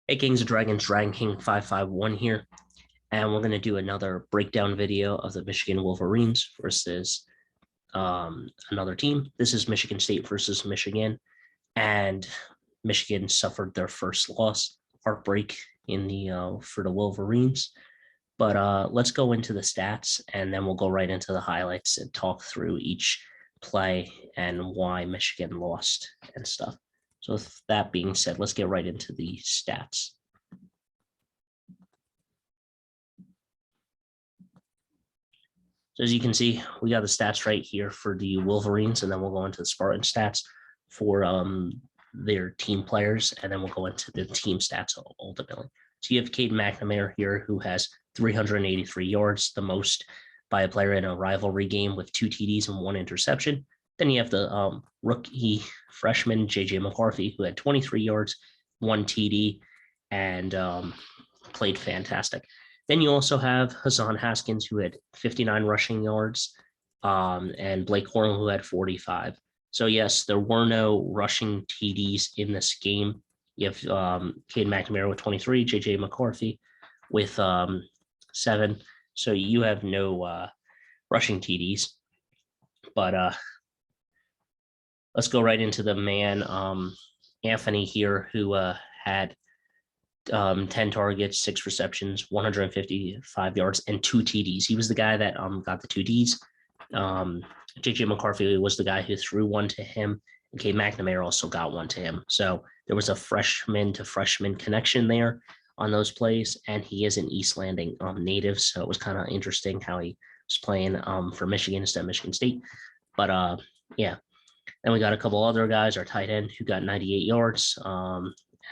Hey Kings and Dragons, Dragon King 551 here, and we're going to do another breakdown video of the Michigan Wolverines versus another team. This is Michigan State versus Michigan, and Michigan suffered their first loss, heartbreak in the for the Wolverines. But let's go into the stats, and then we'll go right into the highlights and talk through each play and why Michigan lost and stuff. So with that being said, let's get right into the stats. So as you can see, we got the stats right here for the Wolverines, and then we'll go into the Spartan stats for their team players, and then we'll go into the team stats ultimately. So you have Cade McNamara here, who has 383 yards, the most by a player in a rivalry game with 2 TDs and 1 interception. Then you have the rookie freshman, JJ McCarthy, who had 23 yards, 1 TD, and played fantastic. Then you also have Hassan Haskins, who had 59 rushing yards, and Blake Corum, who had 45. So, yes, there were no rushing TDs in this game. You have Cade McNamara with 23, JJ McCarthy with 7. So you have no rushing TDs. But let's go right into the man, Anthony here, who had 10 targets, 6 receptions, 155 yards, and 2 TDs. He was the guy that got the 2 Ds. JJ McCarthy was the guy who threw one to him, and Cade McNamara also got one to him. So there was a freshman to freshman connection there on those plays, and he is an East Landing native, so it was kind of interesting how he was playing for Michigan instead of Michigan State. But yeah, then we got a couple other guys, our tight end who got 98 yards,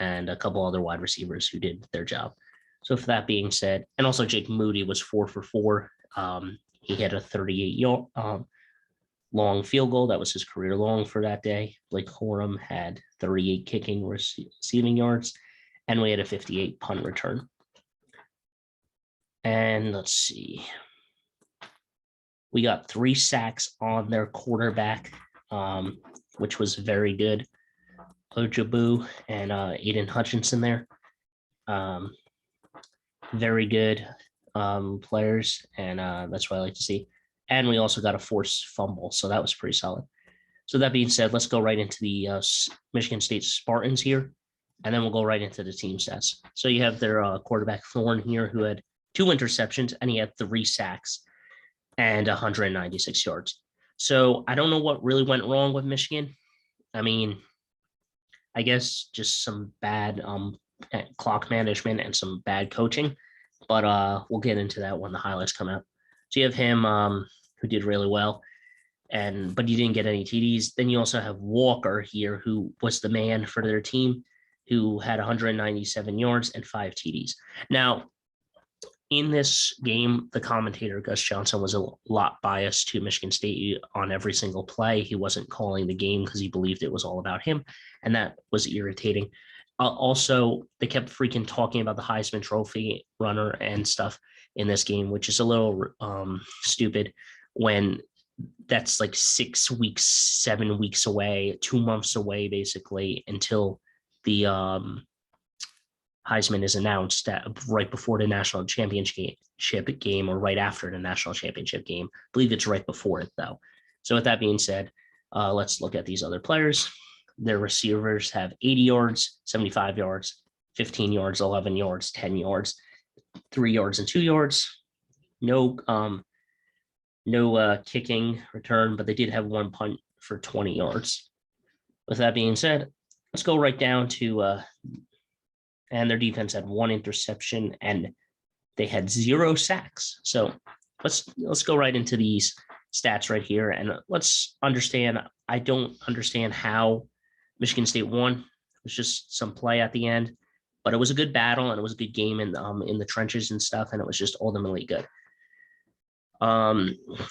and a couple other wide receivers who did their job. So for that being said, and also Jake Moody was 4 for 4. He had a 38 long field goal. That was his career long for that day. Blake Corum had 38 kicking receiving yards, and we had a 58 punt return. And let's see. We got 3 sacks on their quarterback, which was very good. Ojobu and Aiden Hutchinson there. Very good players, and that's what I like to see. And we also got a forced fumble, so that was pretty solid. So that being said, let's go right into the Michigan State Spartans here, and then we'll go right into the team stats. So you have their quarterback Thorne here, who had 2 interceptions, and he had 3 sacks and 196 yards. So I don't know what really went wrong with Michigan. I mean, I guess just some bad clock management and some bad coaching, but we'll get into that when the highlights come out. So you have him who did really well, but you didn't get any TDs. Then you also have Walker here, who was the man for their team, who had 197 yards and 5 TDs. Now, in this game, the commentator, Gus Johnson, was a lot biased to Michigan State on every single play. He wasn't calling the game because he believed it was all about him, and that was irritating. Also, they kept freaking talking about the Heisman Trophy runner and stuff in this game, which is a little stupid when that's like 6 weeks, 7 weeks away, 2 months away, basically, until the Heisman is announced right before the national championship game or right after the national championship game. I believe it's right before it, though. So with that being said, let's look at these other players. Their receivers have 80 yards, 75 yards, 15 yards, 11 yards, 10 yards, 3 yards, and 2 yards. No kicking return, but they did have 1 punt for 20 yards. With that being said, let's go right down to and their defense had 1 interception and they had 0 sacks. So let's go right into these stats right here, and let's understand. I don't understand how Michigan State won. It was just some play at the end, but it was a good battle and it was a good game in the trenches and stuff, and it was just ultimately good.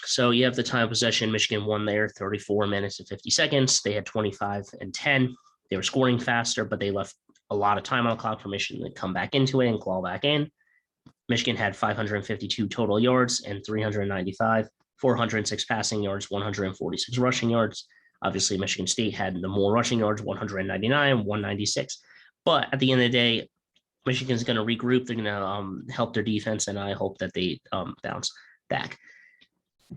So you have the time of possession. Michigan won there, 34 minutes and 50 seconds. They had 25 and 10. They were scoring faster, but they left a lot of time on the clock for Michigan to come back into it and claw back in. Michigan had 552 total yards and 395, 406 passing yards, 146 rushing yards. Obviously, Michigan State had the more rushing yards, 199, 196. But at the end of the day, Michigan's going to regroup. They're going to help their defense, and I hope that they bounce back.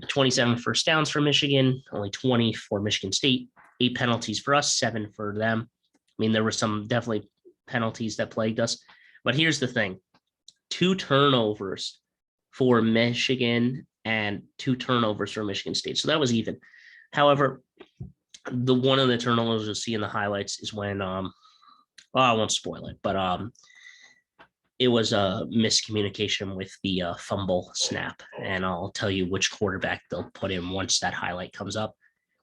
27 first downs for Michigan, only 20 for Michigan State, 8 penalties for us, 7 for them. I mean, there were some definitely penalties that plagued us. But here's the thing. 2 turnovers for Michigan and 2 turnovers for Michigan State. So that was even. However, the one of the turnovers you'll see in the highlights is when well, I won't spoil it, but it was a miscommunication with the fumble snap, and I'll tell you which quarterback they'll put in once that highlight comes up.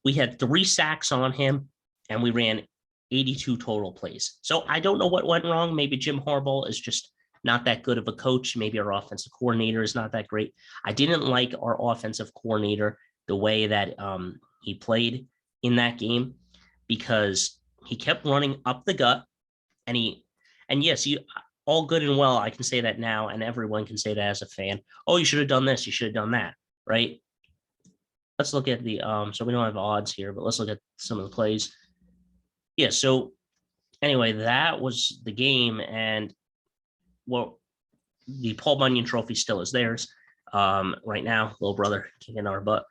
We had 3 sacks on him, and we ran 82 total plays. So I don't know what went wrong. Maybe Jim Harbaugh is just not that good of a coach. Maybe our offensive coordinator is not that great. I didn't like our offensive coordinator, the way that he played in that game, because he kept running up the gut, and yes, you all good and well. I can say that now, and everyone can say that as a fan. Oh, you should have done this. You should have done that. Right. Let's look at the so we don't have odds here, but let's look at some of the plays. Yeah. So anyway, that was the game, and well, the Paul Bunyan Trophy still is theirs right now. Little brother kicking our butt,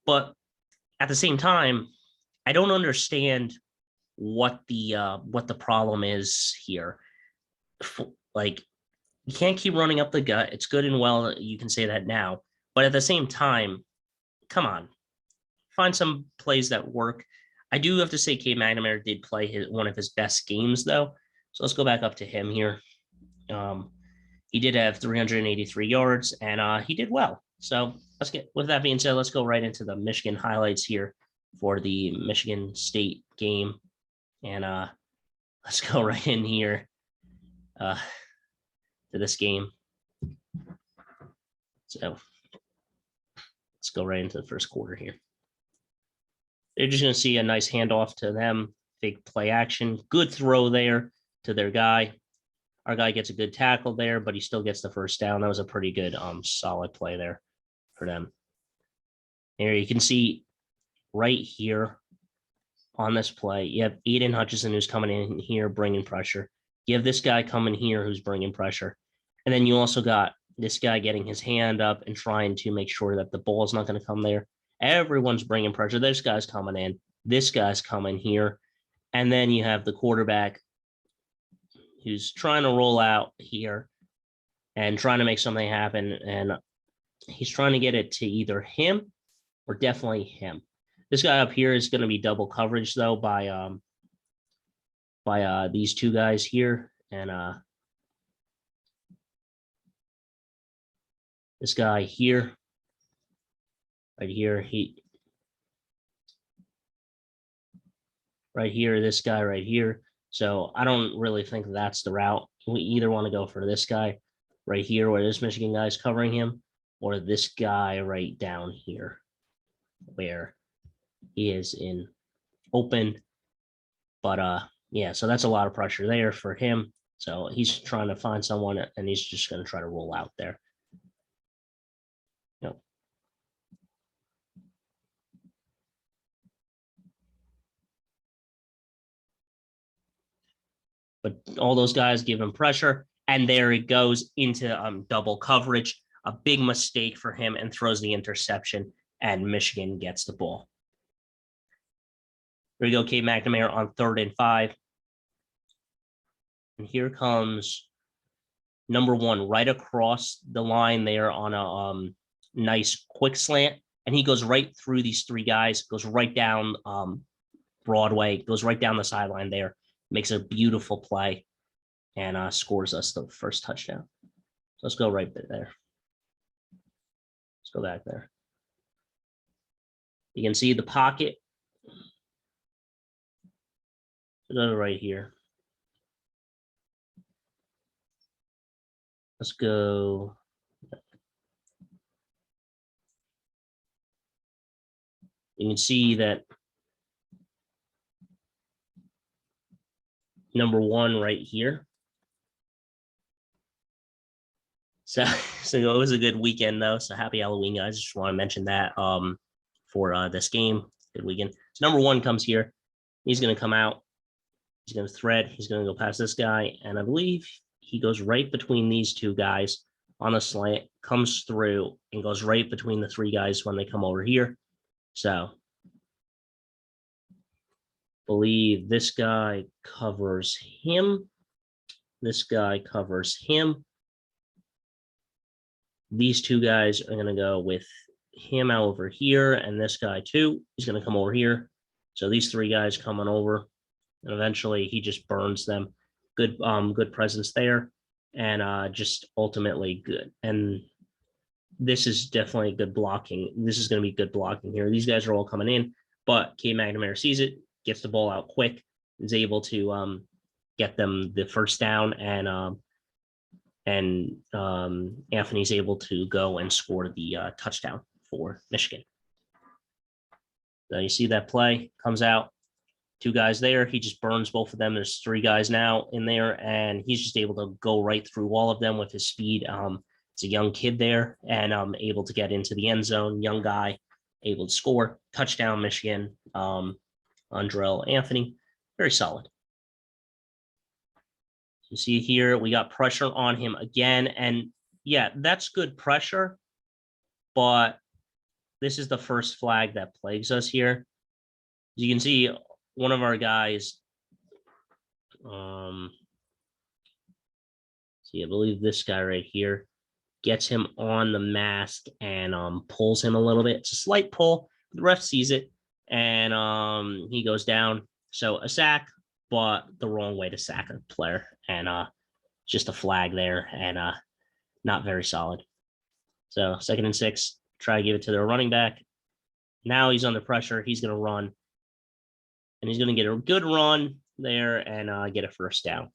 but at the same time, I don't understand what the problem is here. Like, you can't keep running up the gut. It's good and well, you can say that now, but at the same time, come on, find some plays that work. I do have to say Cade McNamara did play one of his best games, though. So let's go back up to him here. He did have 383 yards, and he did well. So with that being said, let's go right into the Michigan highlights here for the Michigan State game. And let's go right in here to this game. So let's go right into the first quarter here. They're just going to see a nice handoff to them. Big play action. Good throw there to their guy. Our guy gets a good tackle there, but he still gets the first down. That was a pretty good, solid play there for them. Here you can see right here on this play, you have Aiden Hutchinson who's coming in here bringing pressure. You have this guy coming here who's bringing pressure. And then you also got this guy getting his hand up and trying to make sure that the ball is not going to come there. Everyone's bringing pressure. This guy's coming in. This guy's coming here. And then you have the quarterback who's trying to roll out here and trying to make something happen. And he's trying to get it to either him or definitely him. This guy up here is going to be double coverage, though, by these 2 guys here. And this guy here, right here, this guy right here. So I don't really think that's the route. We either want to go for this guy right here where this Michigan guy is covering him, or this guy right down here where he is in open. But yeah, so that's a lot of pressure there for him. So he's trying to find someone, and he's just going to try to roll out there. Yep. But all those guys give him pressure, and there he goes into double coverage. A big mistake for him, and throws the interception, and Michigan gets the ball. Here we go, Cade McNamara on 3rd and 5. And here comes number 1 right across the line there on a nice quick slant. And he goes right through these 3 guys, goes right down Broadway, goes right down the sideline there, makes a beautiful play, and scores us the first touchdown. So let's go right there. Let's go back there. You can see the pocket. Go right here. Let's go. You can see that number 1 right here. So it was a good weekend, though. So happy Halloween, guys. Just want to mention that for this game. Good weekend. So number 1 comes here. He's going to come out. He's going to thread. He's going to go past this guy. And I believe he goes right between these two guys on a slant, comes through and goes right between the three guys when they come over here. So believe this guy covers him. This guy covers him. These two guys are going to go with him over here, and this guy too is going to come over here. So these three guys coming over, and eventually he just burns them. Good presence there, and just ultimately good. And this is definitely good blocking. This is going to be good blocking here. These guys are all coming in, but Cade McNamara sees it, gets the ball out quick, is able to get them the first down, and Anthony's able to go and score the touchdown for Michigan. So you see that play comes out, two guys there. He just burns both of them. There's three guys now in there, and he's just able to go right through all of them with his speed. It's a young kid there, and able to get into the end zone. Young guy, able to score touchdown. Michigan. Andrell Anthony, very solid. You see here, we got pressure on him again. And yeah, that's good pressure. But this is the first flag that plagues us here. As you can see, one of our guys, see, I believe this guy right here, gets him on the mask and pulls him a little bit. It's a slight pull. The ref sees it, and he goes down. So a sack, but the wrong way to sack a player, and just a flag there, and not very solid. So 2nd and 6, try to give it to their running back. Now he's under pressure. He's going to run, and he's going to get a good run there and get a first down.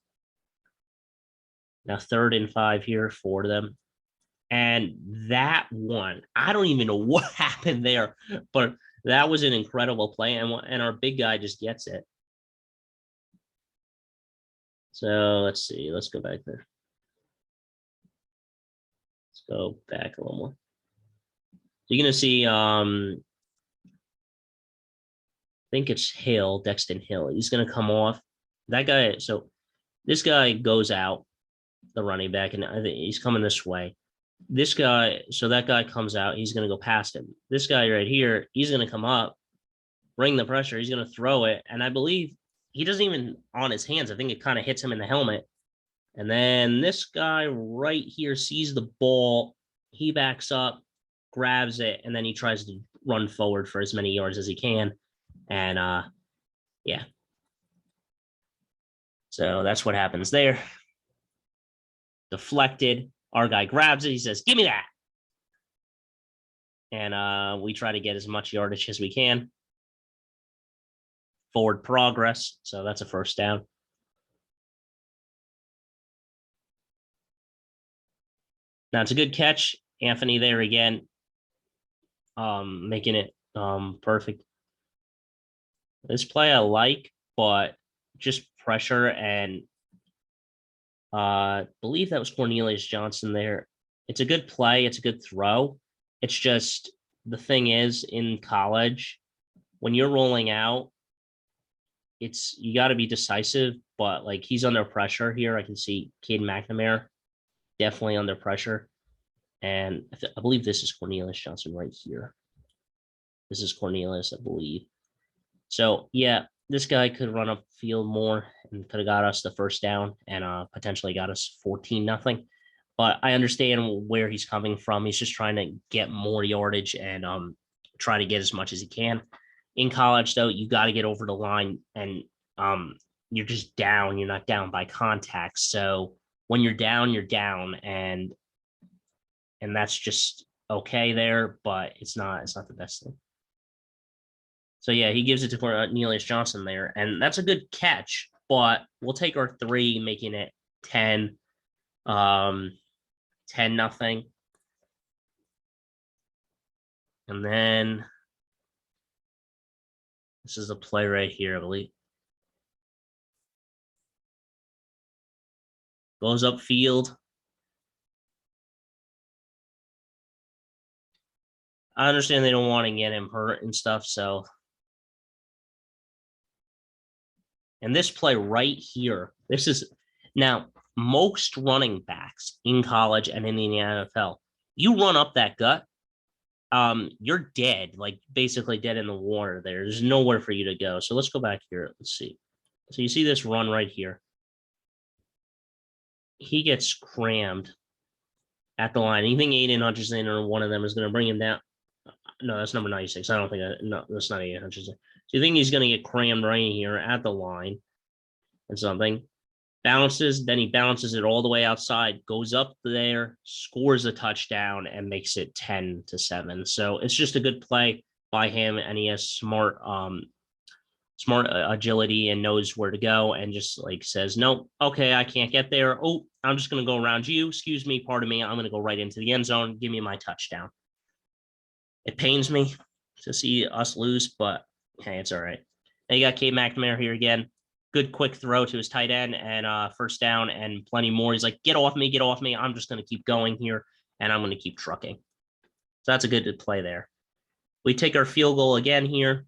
Now 3rd and 5 here for them. And that one, I don't even know what happened there, but that was an incredible play, and our big guy just gets it. So let's see. Let's go back there. Let's go back a little more. So you're going to see, I think it's Hill, Dexton Hill. He's going to come off. That guy, so this guy goes out, the running back, and I think he's coming this way. This guy, so that guy comes out, he's going to go past him. This guy right here, he's going to come up, bring the pressure, he's going to throw it, and I believe he doesn't even on his hands. I think it kind of hits him in the helmet. And then this guy right here sees the ball, he backs up, grabs it, and then he tries to run forward for as many yards as he can. And yeah. So that's what happens there. Deflected. Our guy grabs it. He says, "Give me that." And we try to get as much yardage as we can. Forward progress. So that's a first down. Now it's a good catch. Anthony there again. Making it perfect. This play I like, but just pressure, and believe that was Cornelius Johnson there. It's a good play. It's a good throw. It's just the thing is in college, when you're rolling out, you got to be decisive, but like he's under pressure here. I can see Cade McNamara definitely under pressure. And I believe this is Cornelius Johnson right here. This is Cornelius, I believe. So yeah, this guy could run up field more and could have got us the first down and potentially got us 14-0. But I understand where he's coming from. He's just trying to get more yardage and try to get as much as he can. In college, though, you got to get over the line, and you're just down. You're not down by contact. So when you're down, and that's just okay there, but it's not the best thing. So yeah, he gives it to Cornelius Johnson there, and that's a good catch. But we'll take our 3, making it 10, 10-0. And then this is the play right here, I believe. Goes upfield. I understand they don't want to get him hurt and stuff, so. And this play right here, this is now most running backs in college and in the NFL, you run up that gut, you're dead, like basically dead in the water. There's nowhere for you to go. So let's go back here. Let's see. So you see this run right here. He gets crammed at the line. You think Aiden Hutchinson or one of them is going to bring him down? No, that's number 96. I don't think no, that's not Aiden Hutchinson. So you think he's going to get crammed right here at the line and something? Bounces, then he bounces it all the way outside, goes up there, scores a touchdown, and makes it 10-7. So it's just a good play by him, and he has smart agility and knows where to go, and just like says, nope, okay, I can't get there. Oh, I'm just going to go around you. Excuse me, pardon me. I'm going to go right into the end zone. Give me my touchdown. It pains me to see us lose, but hey, it's all right. Now you got Cade McNamara here again. Good quick throw to his tight end and first down and plenty more. He's like, get off me, get off me. I'm just going to keep going here, and I'm going to keep trucking. So that's a good play there. We take our field goal again here.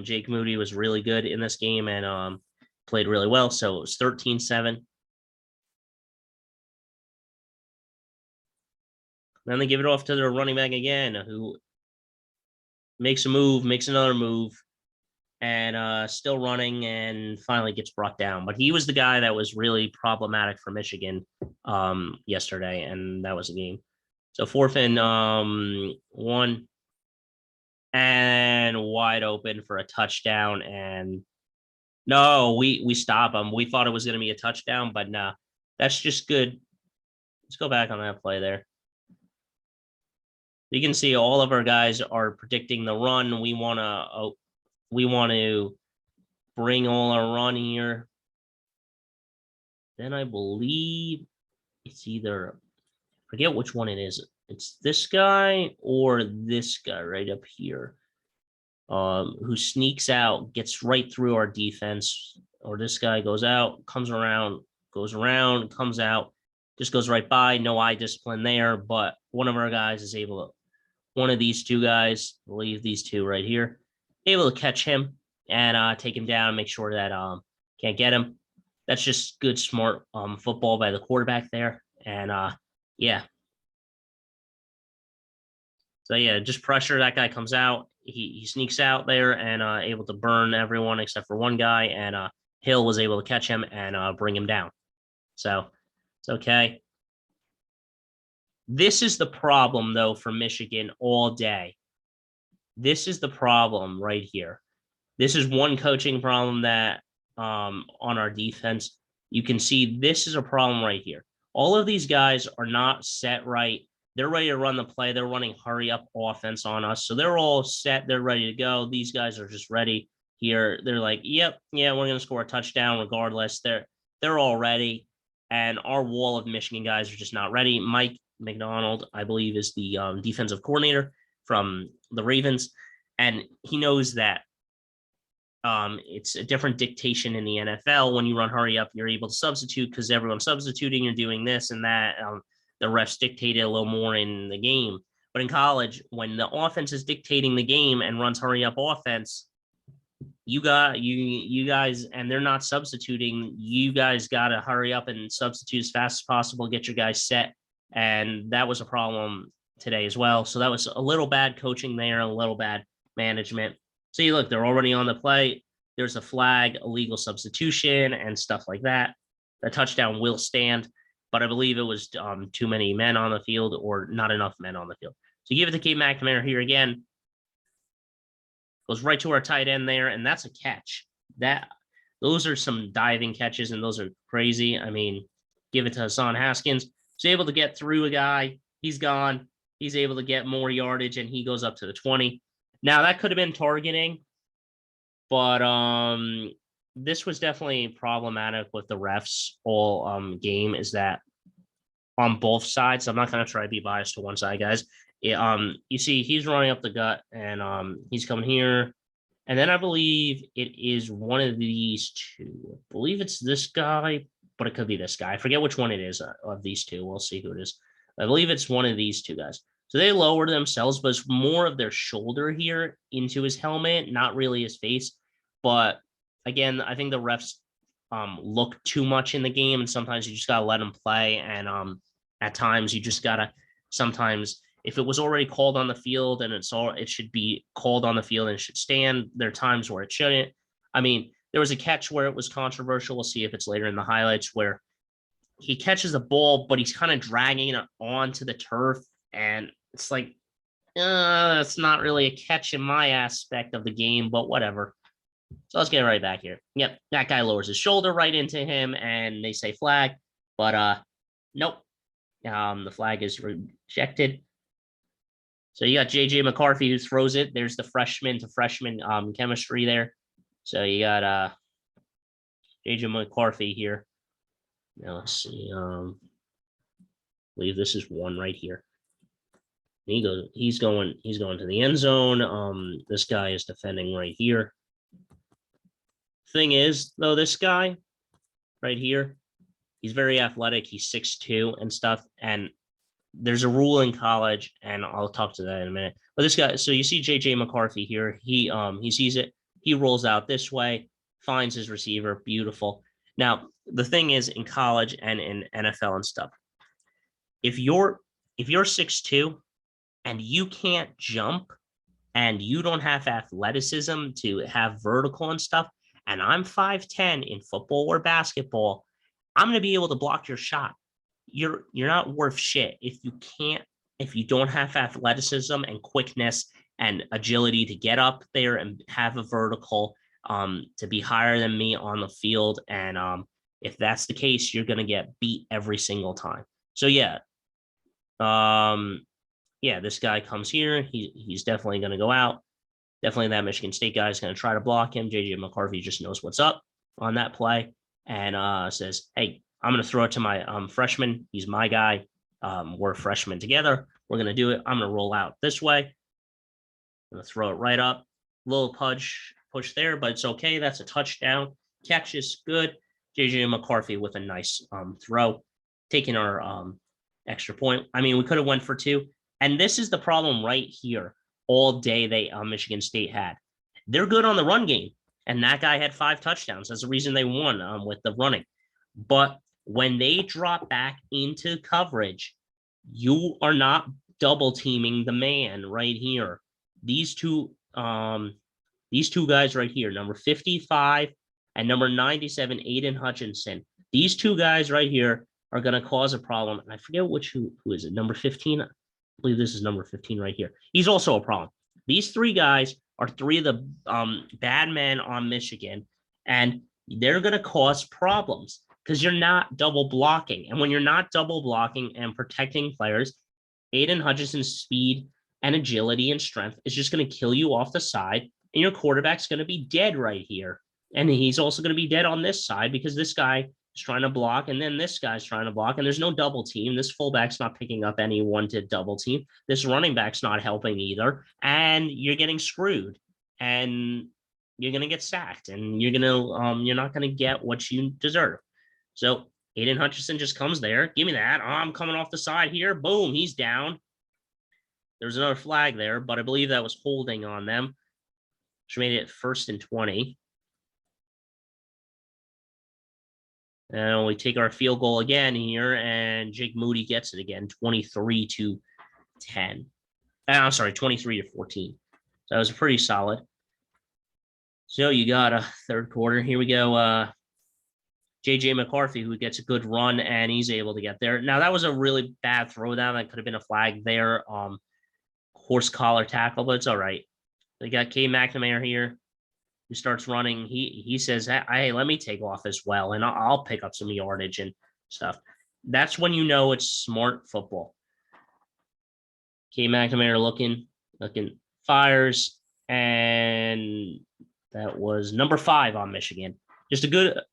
Jake Moody was really good in this game and played really well. So it was 13-7. Then they give it off to their running back again, who makes a move, makes another move, and still running and finally gets brought down. But he was the guy that was really problematic for Michigan yesterday, and that was the game. So 4th and 1, and wide open for a touchdown. And no, we stop him. We thought it was going to be a touchdown, but no, that's just good. Let's go back on that play there. You can see all of our guys are predicting the run. We want to bring all our run here. Then I believe it's either, forget which one it is. It's this guy or this guy right up here, who sneaks out, gets right through our defense. Or this guy goes out, comes around, goes around, comes out, just goes right by. No eye discipline there, but one of our guys is able to, one of these two guys, I believe these two right here, able to catch him and take him down, make sure that can't get him. That's just good, smart football by the quarterback there. And yeah. So yeah, just pressure. That guy comes out. He sneaks out there and able to burn everyone except for one guy. And Hill was able to catch him and bring him down. So it's okay. This is the problem, though, for Michigan all day. This is the problem right here. This is one coaching problem that on our defense. You can see this is a problem right here. All of these guys are not set right. They're ready to run the play. They're running hurry up offense on us. So they're all set. They're ready to go. These guys are just ready here. They're like, yep, yeah, we're going to score a touchdown regardless. They're all ready. And our wall of Michigan guys are just not ready. Mike McDonald, I believe, is the defensive coordinator from the Ravens. And he knows that it's a different dictation in the NFL. When you run hurry up, you're able to substitute because everyone's substituting. You're doing this and that. The refs dictate it a little more in the game. But in college, when the offense is dictating the game and runs hurry up offense, you guys, and they're not substituting. You guys got to hurry up and substitute as fast as possible, get your guys set. And that was a problem today as well. So that was a little bad coaching there, a little bad management. So you look, they're already on the play. There's a flag, illegal substitution, and stuff like that. The touchdown will stand, but I believe it was too many men on the field or not enough men on the field. So give it to Cade McNamara here again. Goes right to our tight end there, and that's a catch. Those are some diving catches, and those are crazy. I mean, give it to Hassan Haskins. He's able to get through a guy. He's gone. He's able to get more yardage, and he goes up to the 20. Now, that could have been targeting, but this was definitely problematic with the refs all game, is that on both sides. I'm not going to try to be biased to one side, guys. You see, he's running up the gut, and he's coming here. And then I believe it is one of these two. I believe it's this guy, but it could be this guy. I forget which one it is of these two. We'll see who it is. I believe it's one of these two guys. So they lower themselves, but it's more of their shoulder here into his helmet, not really his face. But again, I think the refs look too much in the game, and sometimes you just gotta let them play. And at times you just gotta sometimes if it was already called on the field and it should be called on the field and it should stand. There are times where it shouldn't. I mean, there was a catch where it was controversial. We'll see if it's later in the highlights where he catches the ball, but he's kind of dragging it onto the turf, and it's like it's not really a catch in my aspect of the game, but whatever. So let's get right back here. Yep, that guy lowers his shoulder right into him, and they say flag, but nope. The flag is rejected. So you got JJ McCarthy who throws it. There's the freshman to freshman chemistry there. So you got JJ McCarthy here. Now let's see. I believe this is one right here. He's going to the end zone. This guy is defending right here. Thing is, though, this guy right here, he's very athletic. He's 6'2" and stuff. And there's a rule in college, and I'll talk to that in a minute. But this guy, so you see JJ McCarthy here. He sees it. He rolls out this way, finds his receiver. Beautiful. Now, the thing is, in college and in NFL and stuff, if you're 6'2" and you can't jump and you don't have athleticism to have vertical and stuff, and I'm 5'10" in football or basketball, I'm going to be able to block your shot. You're not worth shit if you don't have athleticism and quickness and agility to get up there and have a vertical to be higher than me on the field. And if that's the case, you're going to get beat every single time. So yeah. This guy comes here. He's definitely going to go out. Definitely that Michigan State guy is going to try to block him. JJ McCarthy just knows what's up on that play and says, hey, I'm going to throw it to my freshman. He's my guy. We're freshmen together. We're going to do it. I'm going to roll out this way. I'm going to throw it right up. Little push there, but it's okay. That's a touchdown. Catch is good. JJ McCarthy with a nice throw, taking our extra point. I mean, we could have went for 2. And this is the problem right here. All day Michigan State had. They're good on the run game. And that guy had 5 touchdowns. That's the reason they won with the running. But when they drop back into coverage, you are not double teaming the man right here. These two guys right here, number 55 and number 97, Aiden Hutchinson. These 2 guys right here are going to cause a problem. And I forget who is it? Number 15. I believe this is number 15 right here. He's also a problem. These 3 guys are 3 of the bad men on Michigan, and they're going to cause problems because you're not double blocking. And when you're not double blocking and protecting players, Aiden Hutchinson's speed and agility and strength is just going to kill you off the side, and your quarterback's going to be dead right here. And he's also going to be dead on this side because this guy is trying to block, and then this guy's trying to block, and there's no double team. This fullback's not picking up anyone to double team. This running back's not helping either, and you're getting screwed, and you're going to get sacked, and you're not going to get what you deserve. So Aiden Hutchinson just comes there. Give me that. Oh, I'm coming off the side here. Boom, he's down. There's another flag there, but I believe that was holding on them, which made it 1st and 20. And we take our field goal again here, and Jake Moody gets it again, 23-10. I'm sorry, 23-14. So that was pretty solid. So you got a third quarter. Here we go. JJ McCarthy, who gets a good run, and he's able to get there. Now, that was a really bad throwdown. That could have been a flag there. Horse collar tackle, but it's all right. They got K. McNamara here, who starts running. He says, hey, let me take off as well, and I'll pick up some yardage and stuff. That's when you know it's smart football. K. McNamara looking, fires, and that was number 5 on Michigan. Just a good –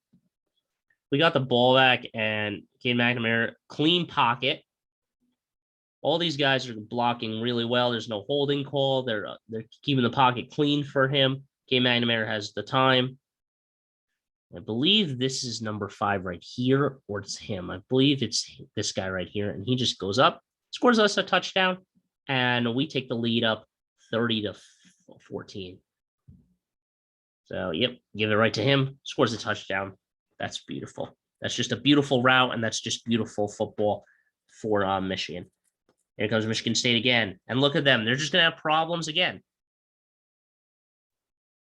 we got the ball back, and K. McNamara, clean pocket. All these guys are blocking really well. There's no holding call. They're keeping the pocket clean for him. K. McNamara has the time. I believe this is number 5 right here, or it's him. I believe it's this guy right here, and he just goes up, scores us a touchdown, and we take the lead up 30-14. So, yep, give it right to him, scores a touchdown. That's beautiful. That's just a beautiful route, and that's just beautiful football for Michigan. Here comes Michigan State again. And look at them. They're just going to have problems again.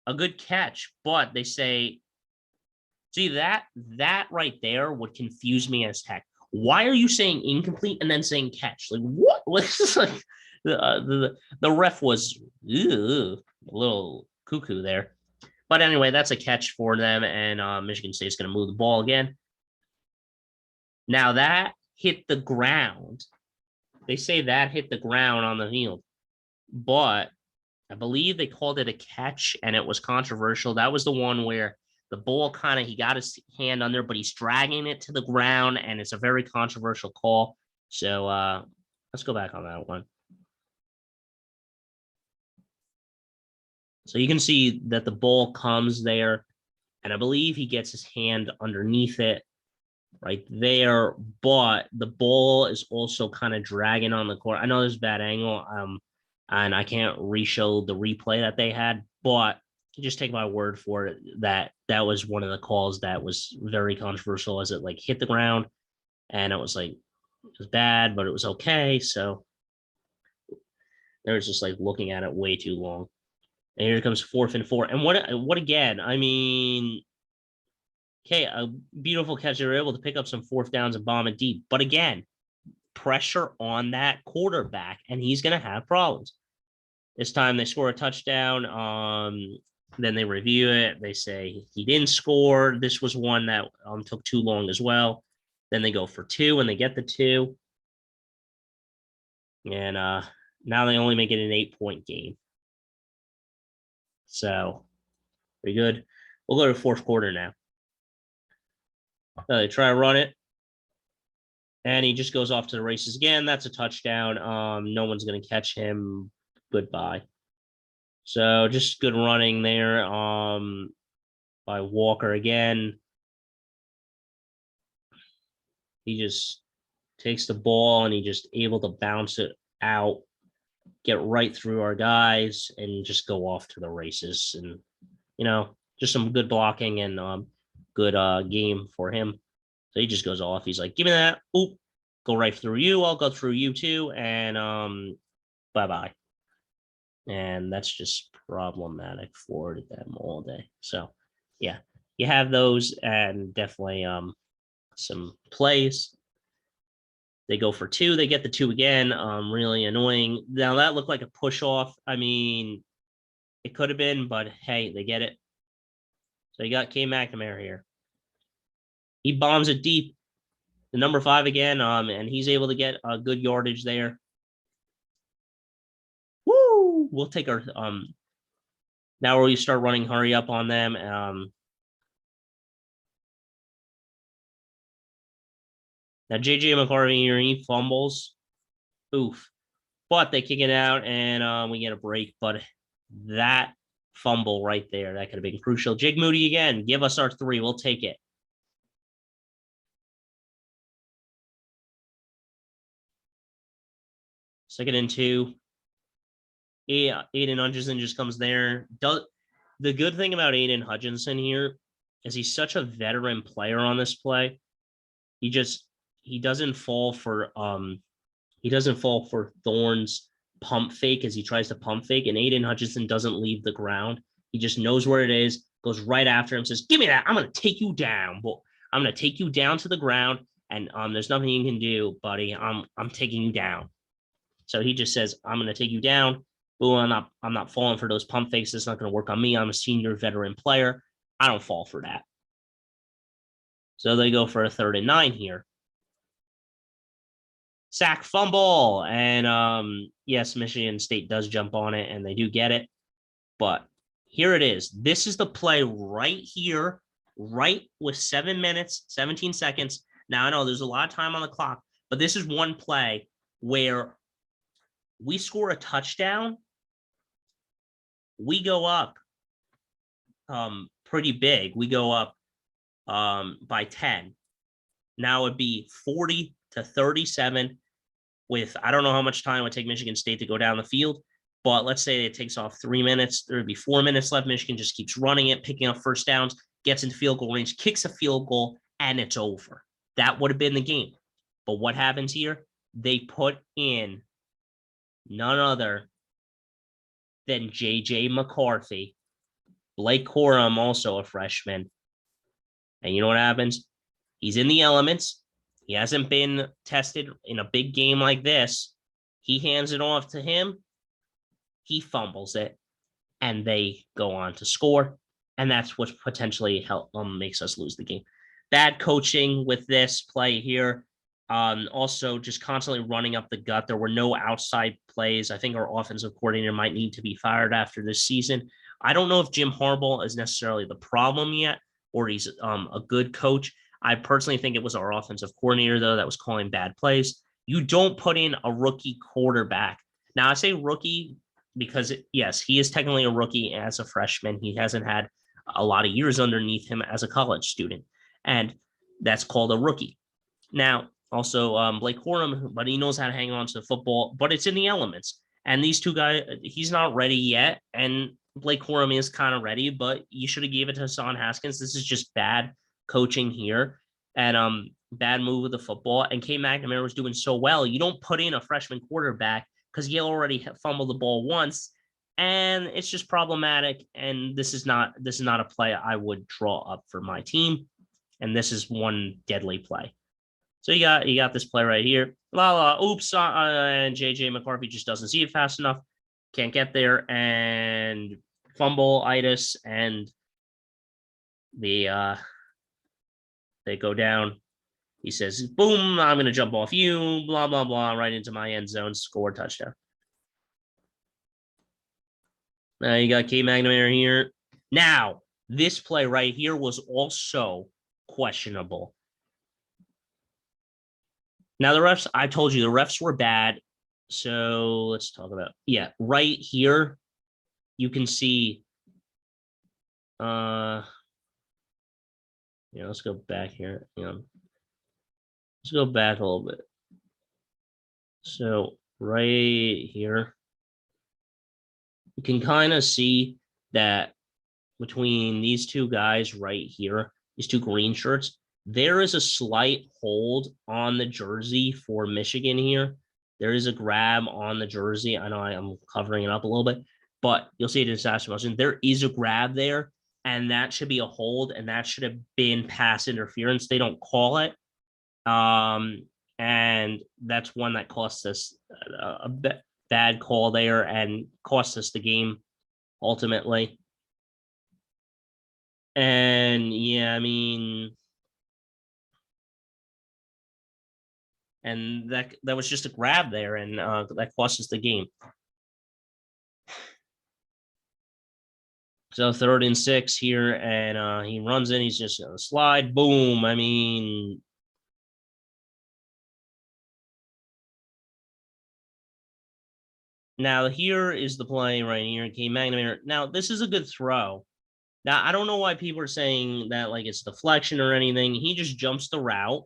A good catch, but they say, see, that right there would confuse me as heck. Why are you saying incomplete and then saying catch? Like, what? What's this like? The ref was a little cuckoo there. But anyway, that's a catch for them, and Michigan State's going to move the ball again. Now that hit the ground. They say that hit the ground on the field, but I believe they called it a catch, and it was controversial. That was the one where the ball kind of, he got his hand under, but he's dragging it to the ground, and it's a very controversial call. So let's go back on that one. So you can see that the ball comes there, and I believe he gets his hand underneath it right there, but the ball is also kind of dragging on the court. I know there's a bad angle, and I can't re-show the replay that they had, but just take my word for it that that was one of the calls that was very controversial, as it like hit the ground, and it was like, it was bad, but it was okay. So they was just like looking at it way too long. And here comes 4th and 4. And what again? I mean, okay, a beautiful catch. They were able to pick up some 4th downs and bomb it deep. But again, pressure on that quarterback, and he's going to have problems. This time they score a touchdown. Then they review it. They say he didn't score. This was one that took too long as well. Then they go for 2, and they get the 2. And now they only make it an 8-point game. So, pretty good. We'll go to 4th quarter now. They try to run it, and he just goes off to the races again. That's a touchdown. No one's going to catch him. Goodbye. So, just good running there by Walker again. He just takes the ball, and he just able to bounce it out, get right through our guys, and just go off to the races. And, just some good blocking and good game for him. So he just goes off. He's like, give me that. Oop, go right through you. I'll go through you too. And bye-bye. And that's just problematic for them all day. So, yeah, you have those, and definitely some plays. They go for 2. They get the 2 again. Really annoying. Now, that looked like a push-off. I mean, it could have been, but hey, they get it. So you got K. McNamara here. He bombs it deep. The number 5 again, and he's able to get a good yardage there. Woo! We'll take our now we start running hurry up on them. Now JJ McCarthy here, he fumbles. Oof. But they kick it out, and we get a break. But that fumble right there, that could have been crucial. Jake Moody again, give us our 3. We'll take it. Second and 2. Aiden Hutchinson just comes there. The good thing about Aiden Hutchinson here is he's such a veteran player on this play. He doesn't fall for Thorne's pump fake as he tries to pump fake, and Aiden Hutchinson doesn't leave the ground. He just knows where it is, goes right after him, says, give me that. I'm going to take you down. Well, I'm going to take you down to the ground, and there's nothing you can do, buddy. I'm taking you down. So he just says, I'm going to take you down. Boom, I'm not falling for those pump fakes. It's not going to work on me. I'm a senior veteran player. I don't fall for that. So they go for a 3rd and 9 here. Sack, fumble, and yes, Michigan State does jump on it, and they do get it. But here it is. This is the play right here, right with 7 minutes, 17 seconds. Now, I know there's a lot of time on the clock, but this is one play where we score a touchdown. We go up pretty big. We go up by 10. Now it'd be 40-37 with, I don't know how much time it would take Michigan State to go down the field, but let's say it takes off 3 minutes. There would be 4 minutes left. Michigan just keeps running it, picking up first downs. gets into field goal range, kicks a field goal, and it's over. That would have been the game. But what happens here? They put in none other than J.J. McCarthy. Blake Corum, also a freshman. And you know what happens? He's in the elements. He hasn't been tested in a big game like this. He hands it off to him. He fumbles it, and they go on to score. And that's what potentially makes us lose the game. Bad coaching with this play here. Also, just constantly running up the gut. There were no outside plays. I think our offensive coordinator might need to be fired after this season. I don't know if Jim Harbaugh is necessarily the problem yet, or he's a good coach. I personally think it was our offensive coordinator, though, that was calling bad plays. You don't put in a rookie quarterback. Now, I say rookie because, yes, he is technically a rookie as a freshman. He hasn't had a lot of years underneath him as a college student, and that's called a rookie. Now, also Blake Corum, but he knows how to hang on to the football, but it's in the elements. And these two guys, he's not ready yet, and Blake Corum is kind of ready, but you should have gave it to Hassan Haskins. This is just bad coaching here, and bad move with the football. And K. McNamara was doing so well. You don't put in a freshman quarterback because he already fumbled the ball once, and it's just problematic. And this is not a play I would draw up for my team. And this is one deadly play. So you got this play right here. Oops, and J.J. McCarthy just doesn't see it fast enough. Can't get there, and fumble-itis, and they go down. He says, boom, I'm going to jump off you, blah, blah, blah, right into my end zone, score, touchdown. Now you got K. McNamara here. Now, this play right here was also questionable. Now, the refs, I told you, the refs were bad. So let's talk about, right here, you can see, let's go back here. Let's go back a little bit. So right here, you can kind of see that between these two guys right here, these two green shirts, there is a slight hold on the jersey for Michigan here. There is a grab on the jersey. I know I'm covering it up a little bit, but you'll see it in Sash motion. There is a grab there, and that should be a hold, and that should have been pass interference. They don't call it. And that's one that cost us a bad call there and cost us the game ultimately. And yeah, I mean, and that was just a grab there, and that cost us the game. So 3rd and 6 here, and he runs in. He's just gonna slide. Boom. I mean, now here is the play right here. K. McNamara. Now this is a good throw. Now I don't know why people are saying that like it's deflection or anything. He just jumps the route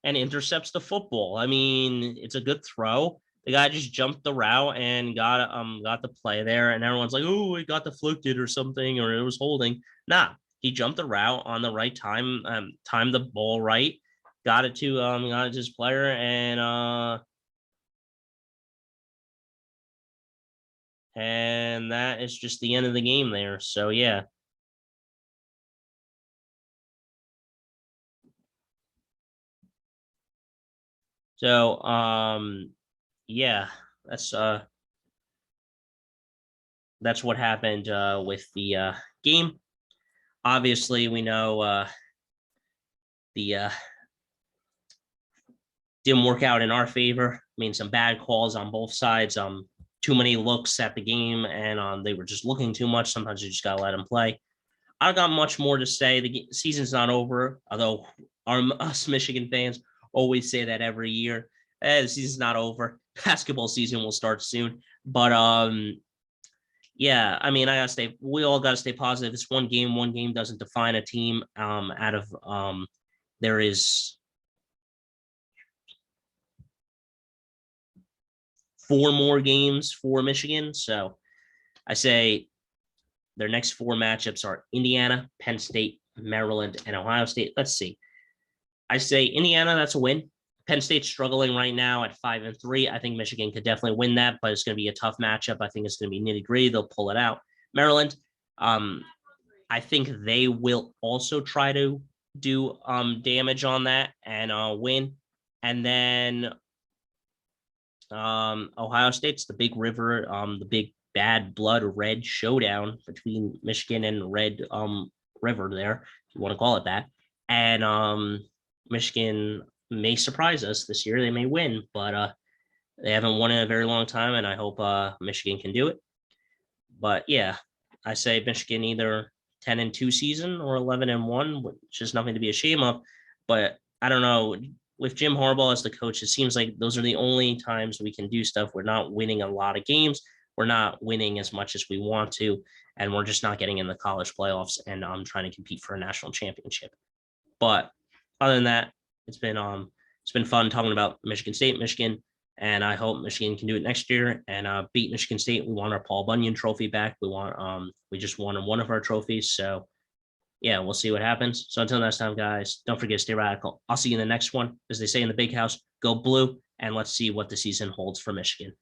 and intercepts the football. I mean, it's a good throw. The guy just jumped the route and got the play there, and everyone's like, "Oh, it got deflected or something, or it was holding." Nah, he jumped the route on the right time, timed the ball right, got it to his player, and that is just the end of the game there. So yeah. So yeah, that's what happened with the game. Obviously, we know the didn't work out in our favor. I mean, some bad calls on both sides. Too many looks at the game, and they were just looking too much. Sometimes you just gotta let them play. I don't got much more to say. The season's not over, although us Michigan fans always say that every year. The season's not over. Basketball season will start soon, but yeah, I mean, we all gotta stay positive. It's one game. One game doesn't define a team. There is 4 more games for Michigan. So I say their next 4 matchups are Indiana, Penn State, Maryland, and Ohio State. Let's see. I say Indiana, that's a win. Penn State's struggling right now at 5-3. I think Michigan could definitely win that, but it's going to be a tough matchup. I think it's going to be nitty gritty. They'll pull it out. Maryland, I think they will also try to do damage on that and win. And then Ohio State's the big river, the big bad blood red showdown between Michigan and Red River there, if you want to call it that. And Michigan may surprise us this year. They may win, but they haven't won in a very long time, and I hope Michigan can do it. But yeah, I say Michigan either 10-2 season or 11-1, which is nothing to be ashamed of. But I don't know. With Jim Harbaugh as the coach, it seems like those are the only times we can do stuff. We're not winning a lot of games. We're not winning as much as we want to, and we're just not getting in the college playoffs. And I'm trying to compete for a national championship. But other than that, it's been fun talking about Michigan State, Michigan, and I hope Michigan can do it next year and beat Michigan State. We want our Paul Bunyan trophy back. We just won one of our trophies. So yeah, we'll see what happens. So until next time, guys, don't forget to stay radical. I'll see you in the next one. As they say in the big house, go blue, and let's see what the season holds for Michigan.